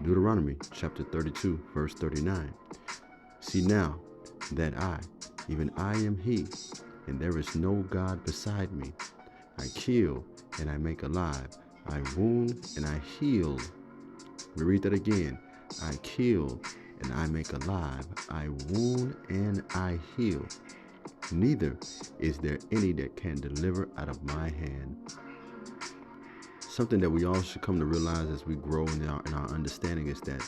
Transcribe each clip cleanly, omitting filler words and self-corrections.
Deuteronomy chapter 32, verse 39. See now that I, even I am he, and there is no God beside me. I kill and I make alive. I wound and I heal. Let me read that again. I kill and I make alive. I wound and I heal. Neither is there any that can deliver out of my hand. Something that we all should come to realize as we grow in our understanding is that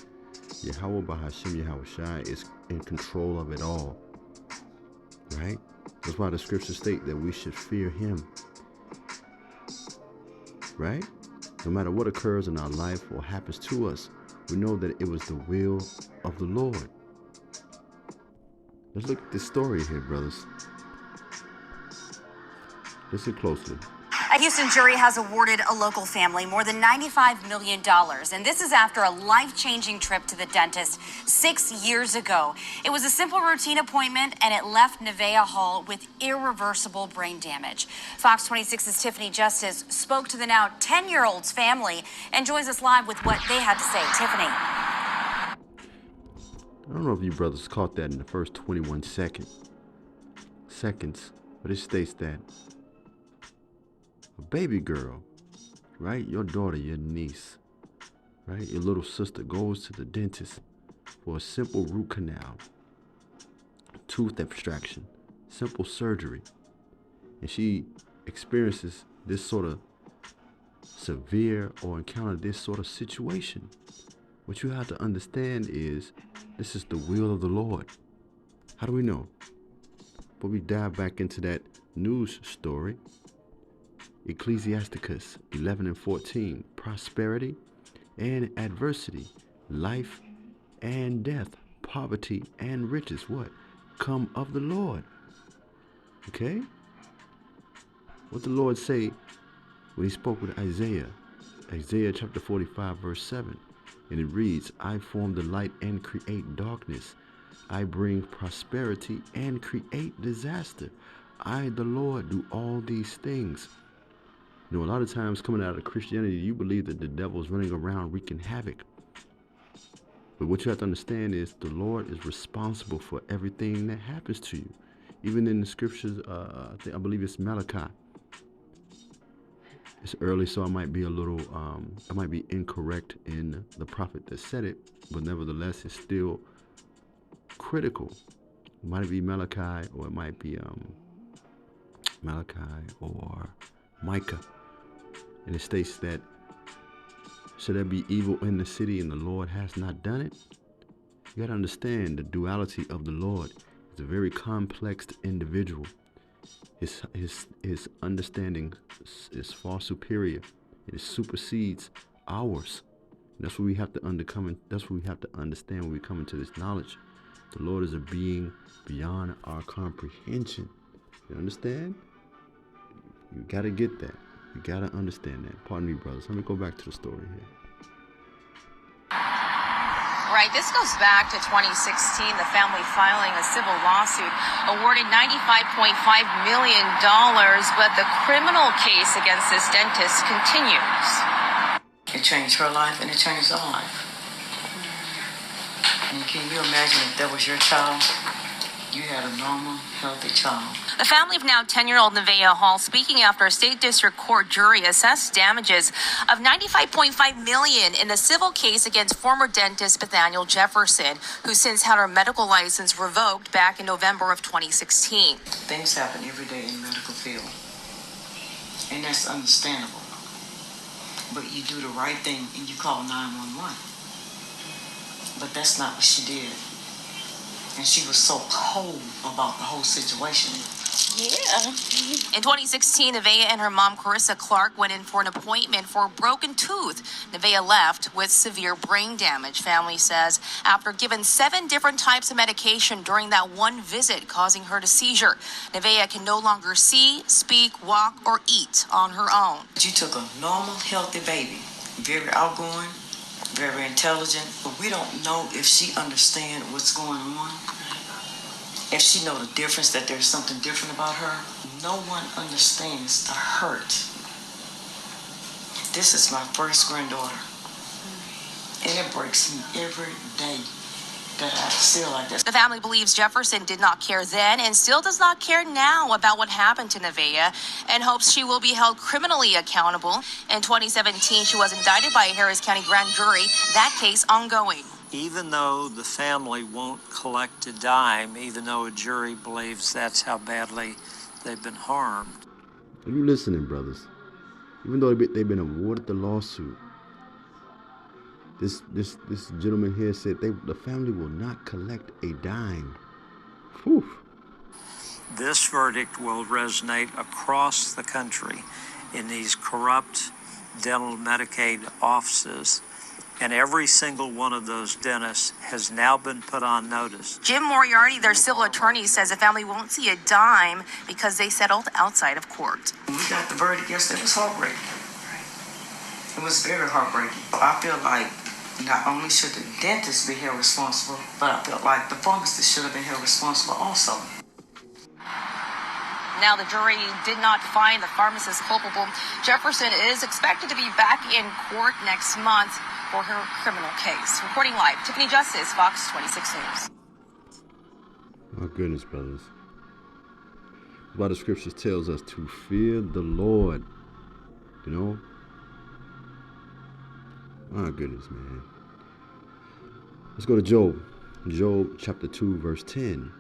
Yahweh Bahashim Yahweh Shai is in control of it all. Right? That's why the scriptures state that we should fear him. Right? No matter what occurs in our life or happens to us, we know that it was the will of the Lord. Let's look at this story here, brothers. Listen closely. A Houston jury has awarded a local family more than $95 million. And this is after a life-changing trip to the dentist 6 years ago. It was a simple routine appointment, and it left Nevaeh Hall with irreversible brain damage. Fox 26's Tiffany Justice spoke to the now 10-year-old's family and joins us live with what they had to say. Tiffany. I don't know if you brothers caught that in the first 21 seconds, but it states that a baby girl, right? Your daughter, your niece, right? Your little sister goes to the dentist for a simple root canal, tooth extraction, simple surgery. And she experiences this sort of severe or encounter this sort of situation. What you have to understand is this is the will of the Lord. How do we know? But we dive back into that news story. Ecclesiasticus 11 and 14, prosperity and adversity, life and death, poverty and riches, what? Come of the Lord. Okay? What the Lord say when he spoke with Isaiah? Isaiah chapter 45, verse 7. And it reads, I form the light and create darkness. I bring prosperity and create disaster. I, the Lord, do all these things. You know, a lot of times coming out of Christianity, you believe that the devil's running around wreaking havoc. But what you have to understand is the Lord is responsible for everything that happens to you. Even in the scriptures, I believe it's Malachi. It's early, so I might be I might be incorrect in the prophet that said it, but nevertheless, it's still critical. It might be Malachi, or it might be Malachi or Micah. And it states that, should there be evil in the city and the Lord has not done it? You got to understand the duality of the Lord. He's a very complex individual. His understanding is far superior. It supersedes ours. And that's what we have to that's what we have to understand when we come into this knowledge. The Lord is a being beyond our comprehension. You understand? You got to get that. You got to understand that. Pardon me, brothers. Let me go back to the story here. Right, this goes back to 2016, the family filing a civil lawsuit awarded $95.5 million, but the criminal case against this dentist continues. It changed her life and it changed our life. And can you imagine if that was your child? You had a normal, healthy child. The family of now 10-year-old Nevaeh Hall speaking after a state district court jury assessed damages of $95.5 million in the civil case against former dentist Bethaniel Jefferson, who since had her medical license revoked back in November of 2016. Things happen every day in the medical field, and that's understandable. But you do the right thing and you call 911. But that's not what she did. And she was so cold about the whole situation. Yeah. In 2016, Nevaeh and her mom, Carissa Clark, went in for an appointment for a broken tooth. Nevaeh left with severe brain damage, family says, after given 7 different types of medication during that one visit, causing her to seizure. Nevaeh can no longer see, speak, walk, or eat on her own. You took a normal, healthy baby, very outgoing, very intelligent, but we don't know if she understands what's going on. If she know the difference, that there's something different about her. No one understands the hurt. This is my first granddaughter. And it breaks me every day that I feel like this. The family believes Jefferson did not care then and still does not care now about what happened to Nevaeh and hopes she will be held criminally accountable. In 2017, she was indicted by a Harris County grand jury, that case ongoing. Even though the family won't collect a dime, even though a jury believes that's how badly they've been harmed. Are you listening, brothers? Even though they've been awarded the lawsuit, this gentleman here said the family will not collect a dime. Whew. This verdict will resonate across the country in these corrupt dental Medicaid offices, and every single one of those dentists has now been put on notice. Jim Moriarty, their civil attorney, says the family won't see a dime because they settled outside of court. When we got the verdict yesterday, it was heartbreaking. It was very heartbreaking. I feel like not only should the dentist be held responsible, but I felt like the pharmacist should have been held responsible also. Now the jury did not find the pharmacist culpable. Jefferson is expected to be back in court next month for her criminal case. Reporting live, Tiffany Justice, Fox 26 News. My goodness, brothers. Why the scriptures tells us to fear the Lord. You know? My goodness, man. Let's go to Job. Job chapter 2, verse 10.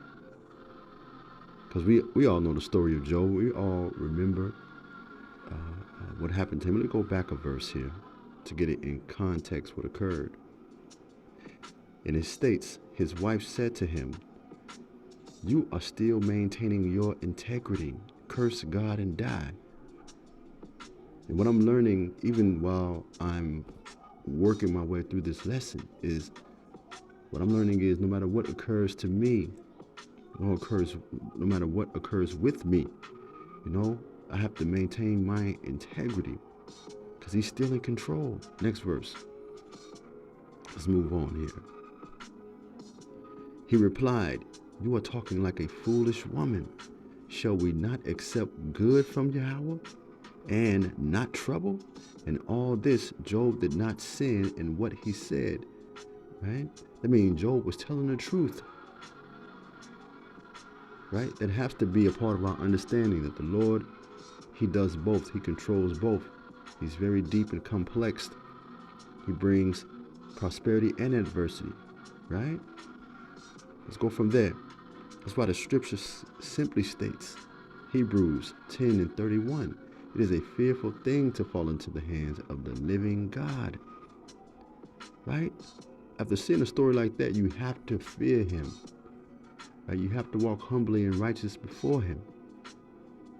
Because we all know the story of Job. We all remember what happened to him. Let me go back a verse here to get it in context what occurred. And it states, his wife said to him, "You are still maintaining your integrity. Curse God and die." And what I'm learning, even while I'm working my way through this lesson, is what I'm learning is no matter what occurs to me, no matter what occurs with me, you know, I have to maintain my integrity because he's still in control. Next verse. Let's move on here. He replied, "You are talking like a foolish woman. Shall we not accept good from Yahweh and not trouble?" And all this, Job did not sin in what he said. Right? That means Job was telling the truth. Right? That has to be a part of our understanding that the Lord, he does both. He controls both. He's very deep and complex. He brings prosperity and adversity. Right? Let's go from there. That's why the scripture simply states, Hebrews 10 and 31, it is a fearful thing to fall into the hands of the living God. Right? After seeing a story like that, you have to fear him. Right? You have to walk humbly and righteous before him.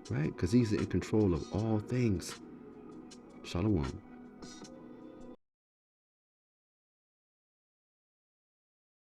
Right? Because he's in control of all things. Shalom.